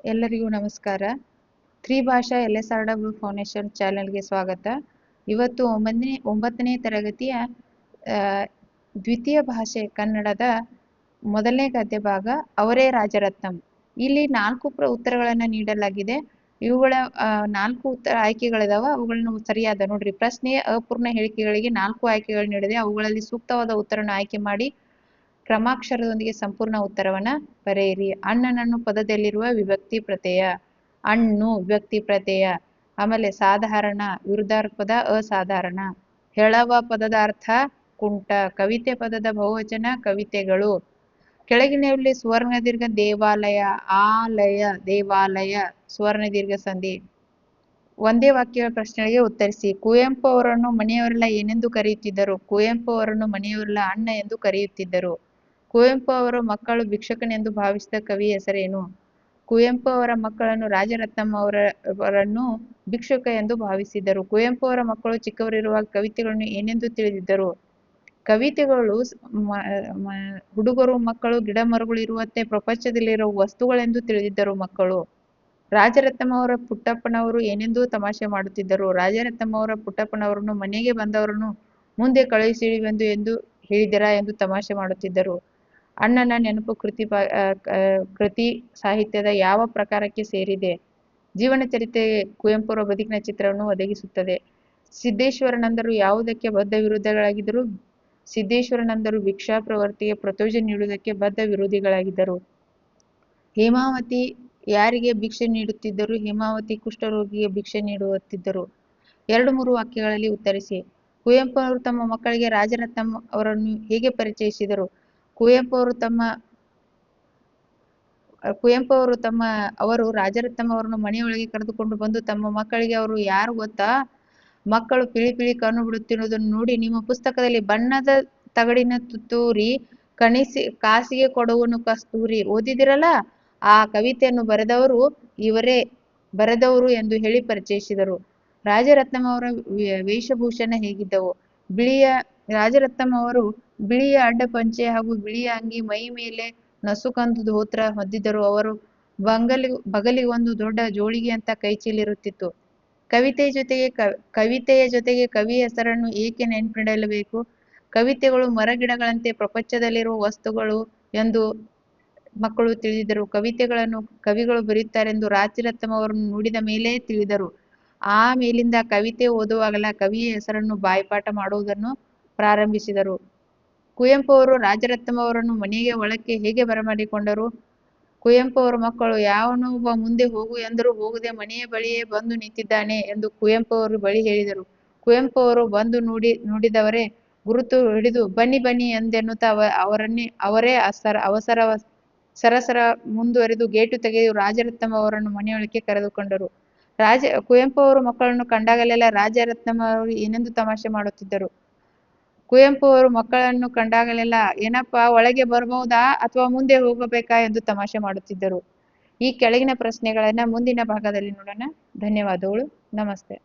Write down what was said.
ಎಲ್ಲರಿಗೂ ನಮಸ್ಕಾರ. ತ್ರಿಭಾಷಾ LSRW foundation ಚಾನೆಲ್ಗೆ ಸ್ವಾಗತ. ಇವತ್ತು 9ನೇ ತರಗತಿಯ ದ್ವಿತೀಯ ಭಾಷೆ ಕನ್ನಡದ ಮೊದಲನೇ ಗದ್ಯ ಭಾಗ ಅವರೇ ರಾಜರತ್ನಂ. ಇಲ್ಲಿ 4 ಉತ್ತರಗಳನ್ನು ನೀಡಲಾಗಿದೆ. ಇವುಗಳ 4 ಉತ್ತರ ಆಯ್ಕೆಗಳಿದಾವ. ಅವುಗಳನ್ನು ಸರಿಯಾದ ನೋಡ್ರಿ, ಪ್ರಶ್ನೆಯ ಅಪೂರ್ಣ ಹೇಳಿಕೆಗಳಿಗೆ 4 ಆಯ್ಕೆಗಳು ನೀಡಿದೆ. ಅವುಗಳಲ್ಲಿ ಸೂಕ್ತವಾದ ಉತ್ತರನ ಆಯ್ಕೆ ಮಾಡಿ ಕ್ರಮಾಕ್ಷರದೊಂದಿಗೆ ಸಂಪೂರ್ಣ ಉತ್ತರವನ್ನ ಬರೆಯಿರಿ. ಅಣ್ಣನನ್ನು ಪದದಲ್ಲಿರುವ ವಿಭಕ್ತಿ ಪ್ರತ್ಯಯ ಅಣ್ಣು ವಿಭಕ್ತಿ ಪ್ರತ್ಯಯ. ಆಮೇಲೆ ಸಾಧಾರಣ ವಿರುದ್ಧಾರ್ಥಪದ ಅಸಾಧಾರಣ. ಹೆಳವ ಪದದ ಅರ್ಥ ಕುಂಟ. ಕವಿತೆ ಪದದ ಬಹುವಚನ ಕವಿತೆಗಳು. ಕೆಳಗಿನಲ್ಲಿ ಸುವರ್ಣ ದೀರ್ಘ ದೇವಾಲಯ ಆಲಯ ದೇವಾಲಯ ಸುವರ್ಣ ದೀರ್ಘ ಸಂಧಿ. ಒಂದೇ ವಾಕ್ಯ ಪ್ರಶ್ನೆಗಳಿಗೆ ಉತ್ತರಿಸಿ. ಕುವೆಂಪು ಅವರನ್ನು ಮನೆಯವರೆಲ್ಲ ಏನೆಂದು ಕರೆಯುತ್ತಿದ್ದರು? ಕುವೆಂಪು ಅವರನ್ನು ಮನೆಯವರೆಲ್ಲ ಅಣ್ಣ ಎಂದು ಕರೆಯುತ್ತಿದ್ದರು. ಕುವೆಂಪು ಅವರ ಮಕ್ಕಳು ಭಿಕ್ಷುಕನೆಂದು ಭಾವಿಸಿದ ಕವಿ ಹೆಸರೇನು? ಕುವೆಂಪು ಅವರ ಮಕ್ಕಳನ್ನು ರಾಜರತ್ನಂ ಅವರನ್ನು ಭಿಕ್ಷುಕ ಎಂದು ಭಾವಿಸಿದ್ದರು. ಕುವೆಂಪು ಅವರ ಮಕ್ಕಳು ಚಿಕ್ಕವರಿರುವಾಗ ಕವಿತೆಗಳನ್ನು ಏನೆಂದು ತಿಳಿದಿದ್ದರು? ಕವಿತೆಗಳು ಹುಡುಗರು ಮಕ್ಕಳು ಗಿಡ ಮರಗಳು ಇರುವಂತೆ ಪ್ರಪಂಚದಲ್ಲಿರುವ ವಸ್ತುಗಳೆಂದು ತಿಳಿದಿದ್ದರು ಮಕ್ಕಳು. ರಾಜರತ್ನಂ ಅವರ ಪುಟ್ಟಪ್ಪನವರು ಏನೆಂದು ತಮಾಷೆ ಮಾಡುತ್ತಿದ್ದರು? ರಾಜರತ್ನಂ ಅವರ ಪುಟ್ಟಪ್ಪನವರನ್ನು ಮನೆಗೆ ಬಂದವರನ್ನು ಮುಂದೆ ಕಳುಹಿಸಿವೆಂದು ಎಂದು ಹೇಳಿದರಾ ಎಂದು ತಮಾಷೆ ಮಾಡುತ್ತಿದ್ದರು. ಅಣ್ಣನ ನೆನಪು ಕೃತಿ ಸಾಹಿತ್ಯದ ಯಾವ ಪ್ರಕಾರಕ್ಕೆ ಸೇರಿದೆ? ಜೀವನ ಚರಿತ್ರೆ ಕುವೆಂಪುರ ಬದುಕಿನ ಚಿತ್ರವನ್ನು ಒದಗಿಸುತ್ತದೆ. ಸಿದ್ದೇಶ್ವರಾನಂದರು ಯಾವುದಕ್ಕೆ ಬದ್ಧ ವಿರೋಧಿಗಳಾಗಿದ್ದರು? ಸಿದ್ದೇಶ್ವರಾನಂದರು ಭಿಕ್ಷಾ ಪ್ರವೃತ್ತಿಗೆ ಪ್ರಚೋದನೆ ನೀಡುವುದಕ್ಕೆ ಬದ್ಧ ವಿರೋಧಿಗಳಾಗಿದ್ದರು. ಹೇಮಾವತಿ ಯಾರಿಗೆ ಭಿಕ್ಷೆ ನೀಡುತ್ತಿದ್ದರು? ಹೇಮಾವತಿ ಕುಷ್ಠರೋಗಿಗೆ ಭಿಕ್ಷೆ ನೀಡುತ್ತಿದ್ದರು. 2-3 ವಾಕ್ಯಗಳಲ್ಲಿ ಉತ್ತರಿಸಿ. ಕುವೆಂಪು ಅವರು ತಮ್ಮ ಮಕ್ಕಳಿಗೆ ರಾಜರತ್ನಂ ಅವರನ್ನು ಹೇಗೆ ಪರಿಚಯಿಸಿದರು? ಕುವೆಂಪು ಅವರು ರಾಜರತ್ನಂ ಅವರನ್ನು ಮನೆಯೊಳಗೆ ಕರೆದುಕೊಂಡು ಬಂದು ತಮ್ಮ ಮಕ್ಕಳಿಗೆ ಅವರು ಯಾರು ಗೊತ್ತಾ? ಮಕ್ಕಳು ಪಿಳಿ ಕಣ್ಣು ಬಿಡುತ್ತಿರುವುದನ್ನು ನೋಡಿ ನಿಮ್ಮ ಪುಸ್ತಕದಲ್ಲಿ ಬಣ್ಣದ ತಗಡಿನ ತುತ್ತೂರಿ ಕಾಸಿಗೆ ಕೊಡುವನು ಕಸ್ತೂರಿ ಓದಿದಿರಲ್ಲ, ಆ ಕವಿತೆಯನ್ನು ಬರೆದವರು ಎಂದು ಹೇಳಿ ಪರಿಚಯಿಸಿದರು. ರಾಜರತ್ನಂ ಅವರ ವೇಷಭೂಷಣ ಹೇಗಿದ್ದವು? ರಾಜರತ್ನಂ ಅವರು ಬಿಳಿಯ ಅಡ್ಡ ಪಂಚೆ ಹಾಗೂ ಬಿಳಿಯ ಅಂಗಿ, ಮೈ ಮೇಲೆ ನಸುಕಂದು ಧೋತ್ರ ಹೊದ್ದಿದ್ದರು. ಅವರು ಬಗಲಿಗೊಂದು ದೊಡ್ಡ ಜೋಳಿಗೆಯಂತ ಕೈಚೀಲಿರುತ್ತಿತ್ತು. ಕವಿತೆಯ ಜೊತೆಗೆ ಕವಿಯ ಹೆಸರನ್ನು ಏಕೆ ನೆನಪಿಡಲೇಬೇಕು? ಕವಿತೆಗಳು ಮರಗಿಡಗಳಂತೆ ಪ್ರಪಂಚದಲ್ಲಿರುವ ವಸ್ತುಗಳು ಎಂದು ಮಕ್ಕಳು ತಿಳಿದಿದ್ದರು. ಕವಿತೆಗಳನ್ನು ಕವಿಗಳು ಬರೆಯುತ್ತಾರೆಂದು ರಾಜರತ್ನಂ ಅವರನ್ನು ನೋಡಿದ ಮೇಲೆ ತಿಳಿದರು. ಆ ಮೇಲಿಂದ ಕವಿತೆ ಓದುವಾಗಲ ಕವಿಯ ಹೆಸರನ್ನು ಬಾಯ್ಪಾಠ ಮಾಡುವುದನ್ನು ಪ್ರಾರಂಭಿಸಿದರು. ಕುವೆಂಪು ಅವರು ರಾಜರತ್ನಂ ಅವರನ್ನು ಮನೆಗೆ ಒಳಕ್ಕೆ ಹೇಗೆ ಬರಮಾಡಿಕೊಂಡರು? ಕುವೆಂಪು ಅವರ ಮಕ್ಕಳು ಯಾವನೋ ಒಬ್ಬ ಮುಂದೆ ಹೋಗು ಎಂದರೂ ಹೋಗದೆ ಮನೆಯ ಬಳಿಯೇ ಬಂದು ನಿಂತಿದ್ದಾನೆ ಎಂದು ಕುವೆಂಪು ಅವರು ಬಳಿ ಹೇಳಿದರು. ಕುವೆಂಪು ಅವರು ಬಂದು ನೋಡಿದವರೇ ಗುರುತು ಹಿಡಿದು ಬನ್ನಿ ಎಂದೆನ್ನುತ್ತಾ ಅವರೇ ಸರಸರ ಮುಂದುವರೆದು ಗೇಟು ತೆಗೆದು ರಾಜರತ್ನಂ ಅವರನ್ನು ಮನೆಯೊಳಕ್ಕೆ ಕರೆದುಕೊಂಡರು. ಕುವೆಂಪು ಅವರು ಮಕ್ಕಳನ್ನು ಕಂಡಾಗಲೆಲ್ಲ ರಾಜರತ್ನಂ ಅವರು ಏನೆಂದು ತಮಾಷೆ ಮಾಡುತ್ತಿದ್ದರು? ಕುವೆಂಪು ಅವರು ಮಕ್ಕಳನ್ನು ಕಂಡಾಗಲೆಲ್ಲ ಏನಪ್ಪಾ ಒಳಗೆ ಬರಬಹುದಾ ಅಥವಾ ಮುಂದೆ ಹೋಗಬೇಕಾ ಎಂದು ತಮಾಷೆ ಮಾಡುತ್ತಿದ್ದರು. ಈ ಕೆಳಗಿನ ಪ್ರಶ್ನೆಗಳನ್ನ ಮುಂದಿನ ಭಾಗದಲ್ಲಿ ನೋಡೋಣ. ಧನ್ಯವಾದಗಳು. ನಮಸ್ತೆ.